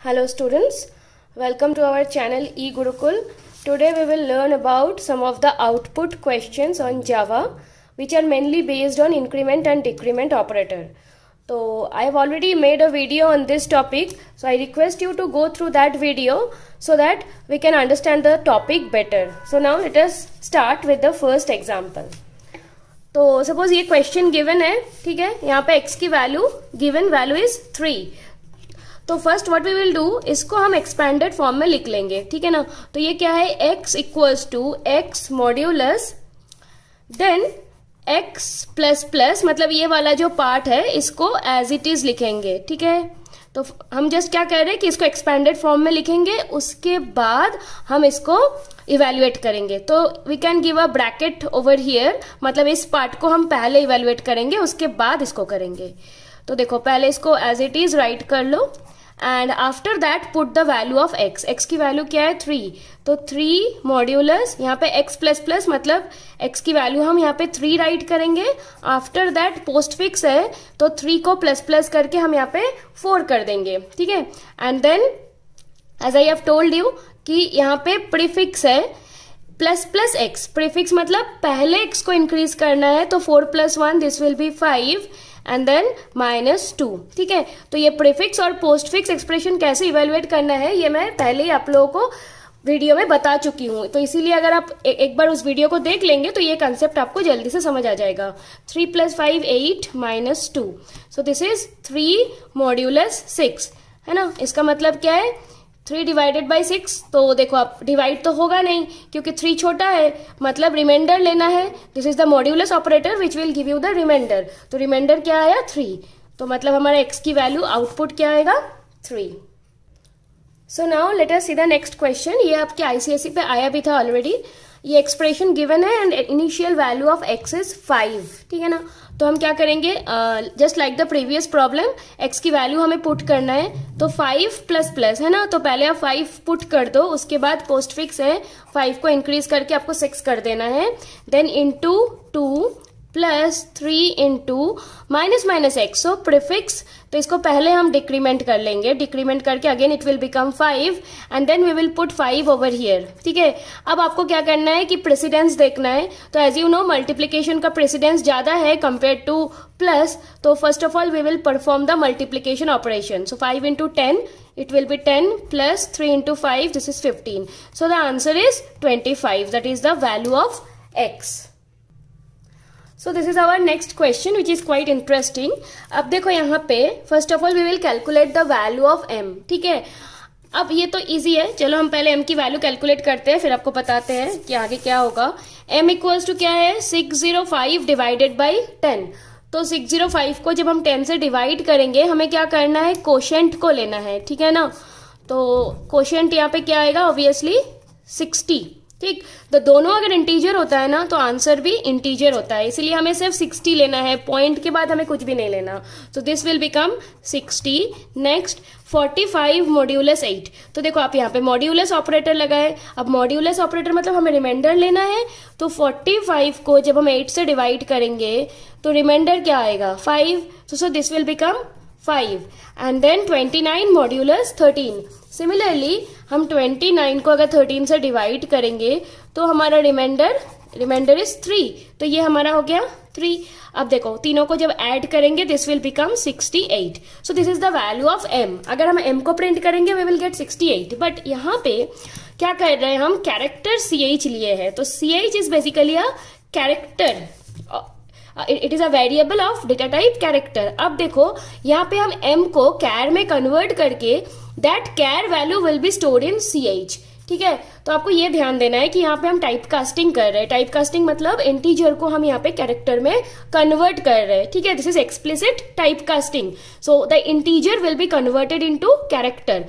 Hello students, welcome to our channel eGurukul. Today we will learn about some of the output questions on Java which are mainly based on increment and decrement operator. So I have already made a video on this topic, so I request you to go through that video so that we can understand the topic better. So now let us start with the first example. तो suppose ये question given है, ठीक है, यहाँ पे x की value given value is 3. तो first what we will do, इसको हम एक्सपैंडेड फॉर्म में लिख लेंगे, ठीक है ना. तो ये क्या है, x equals to x modulus then x plus plus, मतलब ये वाला जो पार्ट है इसको एज इट इज लिखेंगे, ठीक है. तो हम जस्ट क्या कह रहे हैं कि इसको एक्सपैंडेड फॉर्म में लिखेंगे, उसके बाद हम इसको इवेल्युएट करेंगे. तो we can give a bracket over here, मतलब इस पार्ट को हम पहले इवेल्युएट करेंगे उसके बाद इसको करेंगे. तो देखो पहले इसको एज इट इज राइट कर लो and after that put the value of x. x की वैल्यू क्या है 3, तो 3 मॉड्यूलस यहाँ पे x प्लस प्लस, मतलब x की वैल्यू हम यहाँ पे 3 राइट करेंगे. आफ्टर दैट पोस्ट फिक्स है तो 3 को प्लस प्लस करके हम यहाँ पे 4 कर देंगे, ठीक है. And then as I have told you कि यहाँ पे प्रीफिक्स है प्लस प्लस एक्स. प्रीफिक्स मतलब पहले x को इंक्रीज करना है, तो 4 + 1 this will be 5 and then -2, ठीक है. तो ये प्रीफिक्स और पोस्ट फिक्स एक्सप्रेशन कैसे इवेल्युएट करना है ये मैं पहले ही आप लोगों को वीडियो में बता चुकी हूँ. तो इसीलिए अगर आप एक बार उस वीडियो को देख लेंगे तो ये कंसेप्ट आपको जल्दी से समझ आ जाएगा. 3 + 5 8 -2, सो दिस इज 3 मॉड्यूलस 6, है ना. इसका मतलब क्या है 3 डिवाइडेड बाई 6. तो देखो आप डिवाइड तो होगा नहीं क्योंकि 3 छोटा है, मतलब रिमाइंडर लेना है. This is the modulus operator which will give you the remainder. तो रिमाइंडर क्या आया 3, तो मतलब हमारा x की वैल्यू आउटपुट क्या आएगा 3. So now let us see the next question. ये आपके आईसीएसई पे आया भी था ऑलरेडी. ये एक्सप्रेशन गिवन है and initial value of x is 5, ठीक है ना. तो हम क्या करेंगे, just like the previous problem, x की वैल्यू हमें पुट करना है. तो 5 प्लस प्लस है ना, तो पहले आप 5 पुट कर दो, उसके बाद पोस्ट फिक्स है 5 को इंक्रीज करके आपको 6 कर देना है. Then into 2 plus 3 into -x. So prefix, तो इसको पहले हम डिक्रीमेंट कर लेंगे, डिक्रीमेंट करके again it will become 5 and then we will put 5 over here, ठीक है. अब आपको क्या करना है कि प्रेसिडेंस देखना है. तो एज यू नो मल्टीप्लीकेशन का प्रेसिडेंस ज्यादा है कंपेयर टू प्लस. तो first of all we will perform the multiplication operation. So 5 × 10 it will be 10 plus 3 × 5, this is 15. So the answer is 25, that is the value of x. So this is our next question which is quite interesting. अब देखो यहाँ पे first of all we will calculate the value of m, ठीक है. अब ये तो easy है, चलो हम पहले m की वैल्यू कैलकुलेट करते हैं फिर आपको बताते हैं कि आगे क्या होगा. m इक्वल्स टू क्या है 605 डिवाइडेड बाई 10. तो 605 को जब हम 10 से डिवाइड करेंगे हमें क्या करना है, कोशेंट को लेना है, ठीक है ना. तो कोशेंट यहाँ पे क्या आएगा, ऑब्वियसली 60, ठीक. तो दोनों अगर इंटीजर होता है ना तो आंसर भी इंटीजर होता है, इसलिए हमें सिर्फ 60 लेना है, पॉइंट के बाद हमें कुछ भी नहीं लेना. तो this will become 60. Next 45 modulus 8. तो देखो आप यहाँ पे मॉड्यूलस ऑपरेटर लगाए. अब मॉड्यूलस ऑपरेटर मतलब हमें रिमाइंडर लेना है. तो 45 को जब हम 8 से डिवाइड करेंगे तो रिमाइंडर क्या आएगा 5. So this will become 5 and then 29 modulus 13. Similarly हम 29 को अगर 13 से डिवाइड करेंगे तो हमारा रिमाइंडर इज 3. तो ये हमारा हो गया 3. अब देखो तीनों को जब ऐड करेंगे this will become 68. So this is the value of m. अगर हम m को प्रिंट करेंगे वी विल गेट 68. बट यहाँ पे क्या कर रहे हैं हम, कैरेक्टर ch लिए हैं. तो ch is basically a character, it is a variable of data type character. अब देखो यहाँ पे हम m को कैर में कन्वर्ट करके that char value will be stored in ch, ठीक है. तो आपको ये ध्यान देना है कि यहाँ पे हम टाइप कास्टिंग कर रहे हैं. टाइप कास्टिंग मतलब इंटीजर को हम यहाँ पे कैरेक्टर में कन्वर्ट कर रहे हैं, ठीक है. This is explicit type casting. So the integer will be converted into character.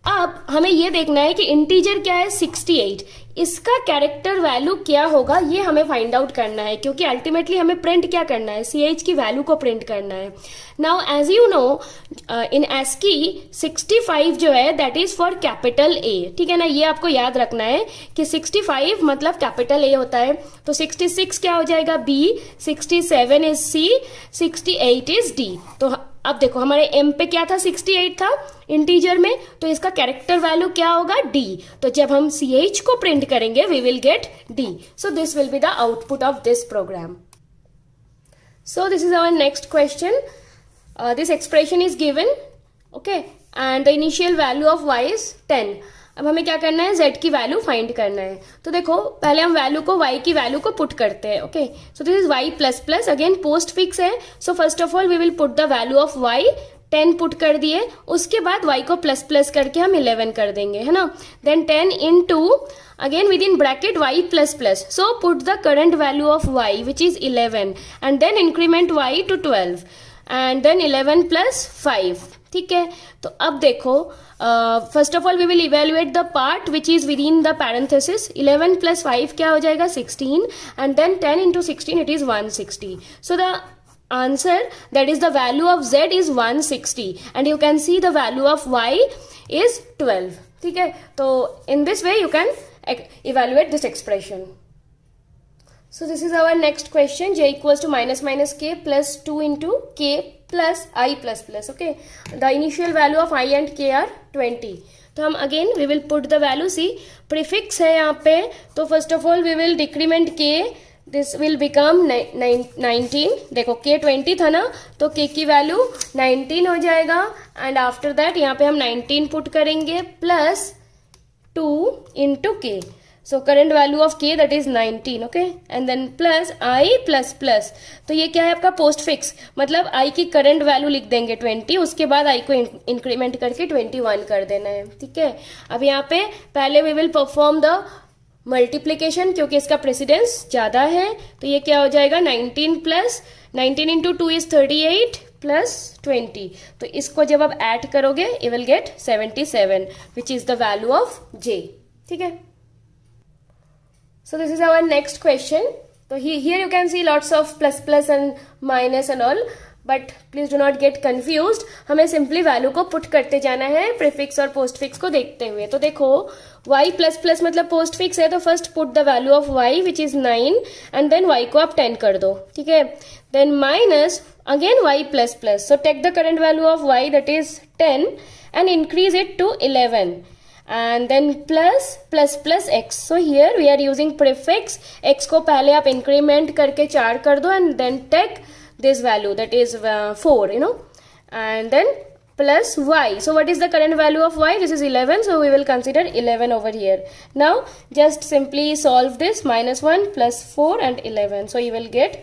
अब हमें ये देखना है कि इंटीजर क्या है 68, इसका कैरेक्टर वैल्यू क्या होगा ये हमें फाइंड आउट करना है, क्योंकि अल्टीमेटली हमें प्रिंट क्या करना है, ch की वैल्यू को प्रिंट करना है. Now as you know in ASCII 65 जो है that is for capital A, ठीक है ना. ये आपको याद रखना है कि 65 मतलब कैपिटल A होता है. तो 66 क्या हो जाएगा B, 67 is C, 68 is D. तो अब देखो हमारे m पे क्या था, 68 था इंटीजर में, तो इसका कैरेक्टर वैल्यू क्या होगा, d। तो जब हम ch को प्रिंट करेंगे we will get d। So this will be the output of this program. So this is our next question. This expression is given, okay, and the initial value of y is 10। अब हमें क्या करना है, z की value find करना है। तो देखो पहले हम वैल्यू को y की वैल्यू को पुट करते हैं, okay. So this is y plus plus, again postfix है, so first of all we will put the value of y, 10 put कर दिए, उसके बाद y को प्लस प्लस करके हम 11 कर देंगे, है ना। Then 10 into again within bracket y plus plus, so put the current value of y which is 11 and then increment y to 12 and then 11 plus 5, ठीक है। तो अब देखो first of all we will evaluate the part which is within the parenthesis. 11 plus 5 क्या हो जाएगा, 16 and then 10 into 16 it is 160। So the answer, that is the value of z is 160 and you can see the value of y is 12, ठीक है। तो in this way you can evaluate this expression. So this is our next question, j equals to minus minus k plus 2 into k plus I plus plus, okay. The initial value of I and k are 20. तो हम again we will put the value, see prefix है यहाँ पे, तो first of all we will decrement k, this will become 19। देखो k 20 था ना, तो k की वैल्यू 19 हो जाएगा एंड आफ्टर दैट यहाँ पे हम 19 पुट करेंगे plus 2 into k, so current value of k that is 19, okay, and then plus I plus plus, तो ये क्या है आपका पोस्ट फिक्स, मतलब I की करंट वैल्यू लिख देंगे 20, उसके बाद I को इंक्रीमेंट करके 21 कर देना है, ठीक है। अब यहाँ पे पहले we will perform the multiplication, क्योंकि इसका प्रेसिडेंस ज्यादा है, तो ये क्या हो जाएगा 19 प्लस 19 into 2 is 38 प्लस 20, तो इसको जब आप ऐड करोगे you will get 77 which is the value of j, ठीक है। So this is our next question. तो here you can see lots of plus plus and minus and all, but please do not get confused, हमें simply value को put करते जाना है prefix और post fix को देखते हुए। तो देखो y प्लस प्लस मतलब पोस्ट फिक्स है, तो first put the value of y which is 9 and then y को आप 10 कर दो, ठीक है। Then minus again y plus plus, so take the current value of y that is 10 and increase it to 11 and then plus plus plus x, so here we are using prefix, x को पहले आप increment करके 4 कर दो and then take this value that is 4, you know, and then plus y, so what is the current value of y, this is 11, so we will consider 11 over here. Now just simply solve this, minus 1 plus 4 and 11, so you will get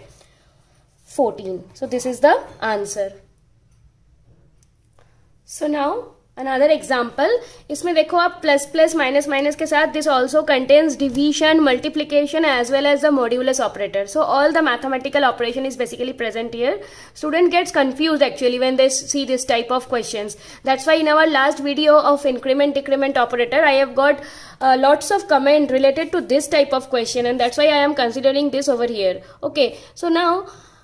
14, so this is the answer. So now another example, इसमें देखो आप plus plus minus minus के साथ this also contains division, multiplication as well as the modulus operator, so all the mathematical operation is basically present here. Student gets confused actually when they see this type of questions. That's why in our last video of increment decrement operator I have got lots of comment related to this type of question and that's why I am considering this over here. Okay, so now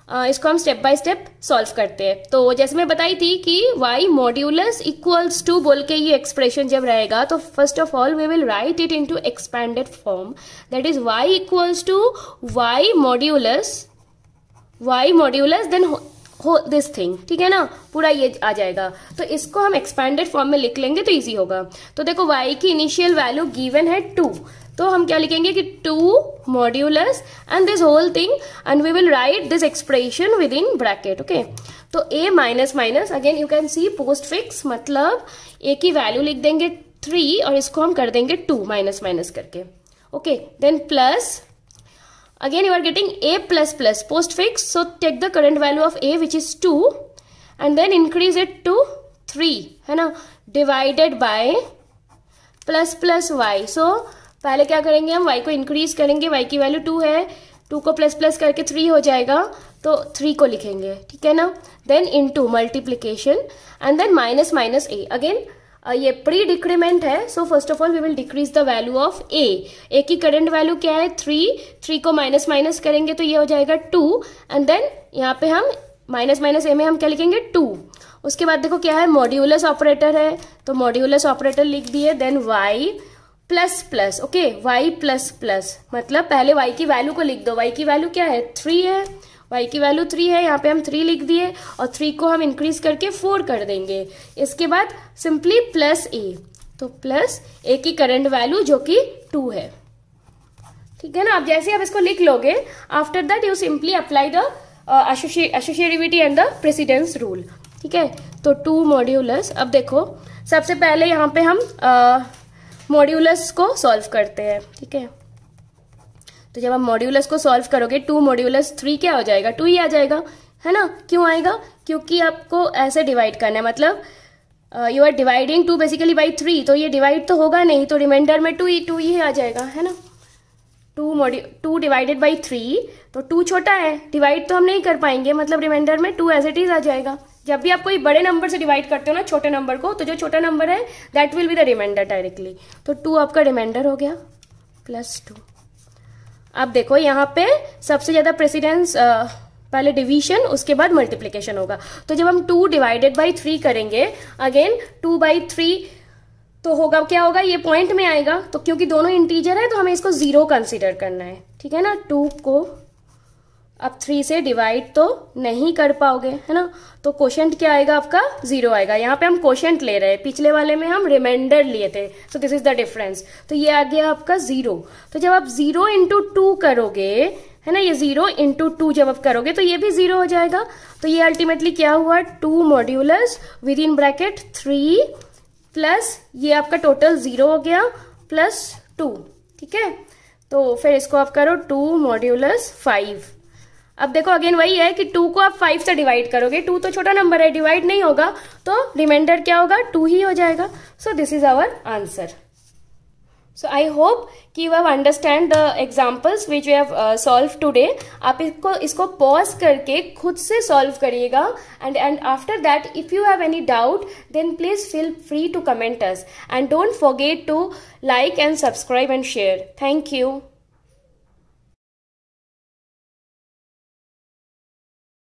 इसको हम step by step solve करते हैं. तो जैसे मैं बताई थी कि y मॉड्यूलस इक्वल्स टू बोल के ये एक्सप्रेशन जब रहेगा तो first of all we will write it into expanded form, that is y equals to y modulus then this thing, ठीक है ना, पूरा ये आ जाएगा. तो इसको हम एक्सपैंडेड फॉर्म में लिख लेंगे तो इजी होगा. तो देखो y की इनिशियल वैल्यू गिवन है 2, तो हम क्या लिखेंगे कि 2 modulus and this whole thing and we will write this expression within bracket. Okay, तो a minus minus again you can see postfix, मतलब a की वैल्यू लिख देंगे 3 और इसको हम कर देंगे 2 माइनस माइनस करके. Okay, then plus again you are getting a plus plus postfix, so take the current value of a which is 2 and then increase it to 3, है ना, divided by plus plus y. सो पहले क्या करेंगे, हम y को increase करेंगे, y की value 2 है, 2 को प्लस प्लस करके 3 हो जाएगा, तो 3 को लिखेंगे, ठीक है ना. Then into multiplication and then minus minus a. अगेन ये प्री डिक्रीमेंट है, so first of all we will decrease the value of a की करंट वैल्यू क्या है 3 को माइनस माइनस करेंगे तो ये हो जाएगा 2 एंड देन यहाँ पे हम माइनस माइनस a में हम क्या लिखेंगे 2. उसके बाद देखो क्या है, मॉड्यूलस ऑपरेटर है, तो मॉड्यूलस ऑपरेटर लिख दिए. Then y plus plus, okay, y plus plus मतलब पहले y की वैल्यू को लिख दो. y की वैल्यू क्या है 3 है, y की वैल्यू 3 है, यहाँ पे हम 3 लिख दिए और 3 को हम इंक्रीज करके 4 कर देंगे। इसके बाद सिंपली प्लस a, तो प्लस a की करंट वैल्यू जो कि 2 है, ठीक है ना। अब जैसे आप इसको लिख लोगे, after that you simply apply the associativity and the precedence rule, ठीक है। तो 2 मॉड्यूलस, अब देखो सबसे पहले यहाँ पे हम मॉड्यूलस को सॉल्व करते हैं, ठीक है। तो जब आप मॉड्यूलस को सॉल्व करोगे 2 मॉड्यूलस 3 क्या हो जाएगा, 2 ही आ जाएगा, है ना। क्यों आएगा, क्योंकि आपको ऐसे डिवाइड करना है, मतलब you are dividing 2 basically by 3, तो ये डिवाइड तो होगा नहीं, तो रिमाइंडर में 2 ही आ जाएगा, है ना। 2 डिवाइडेड बाई 3, तो 2 छोटा है, डिवाइड तो हम नहीं कर पाएंगे, मतलब रिमाइंडर में 2 एज इट इज आ जाएगा। जब भी आप कोई बड़े नंबर से डिवाइड करते हो ना छोटे नंबर को, तो जो छोटा नंबर है that will be the remainder directly. तो 2 आपका रिमाइंडर हो गया प्लस 2। अब देखो यहाँ पे सबसे ज्यादा प्रेसिडेंस पहले डिवीजन, उसके बाद मल्टीप्लीकेशन होगा। तो जब हम 2 डिवाइडेड बाई 3 करेंगे, अगेन 2 बाई 3, तो होगा क्या होगा, ये पॉइंट में आएगा, तो क्योंकि दोनों इंटीजर है तो हमें इसको 0 कंसीडर करना है, ठीक है ना। 2 को अब 3 से डिवाइड तो नहीं कर पाओगे, है ना, तो कोशेंट क्या आएगा आपका, 0 आएगा। यहाँ पे हम कोशेंट ले रहे हैं, पिछले वाले में हम रिमाइंडर लिए थे, सो दिस इज द डिफरेंस। तो ये आ गया आपका 0। तो जब आप 0 इंटू 2 करोगे, है ना, ये 0 इंटू 2 जब आप करोगे तो ये भी 0 हो जाएगा। तो ये अल्टीमेटली क्या हुआ, 2 modulus with in bracket 3 plus ये आपका टोटल 0 हो गया प्लस 2, ठीक है। तो फिर इसको आप करो 2 मॉड्यूलस 5। अब देखो अगेन वही है कि 2 को आप 5 से डिवाइड करोगे, 2 तो छोटा नंबर है, डिवाइड नहीं होगा, तो रिमाइंडर क्या होगा, 2 ही हो जाएगा। So this is our answer. So I hope कि you have understand the examples which we have solve today. आप इसको पॉज करके खुद से सॉल्व करिएगा, and after that if you have any doubt then please feel free to comment us, and don't forget to like and subscribe and share. Thank you.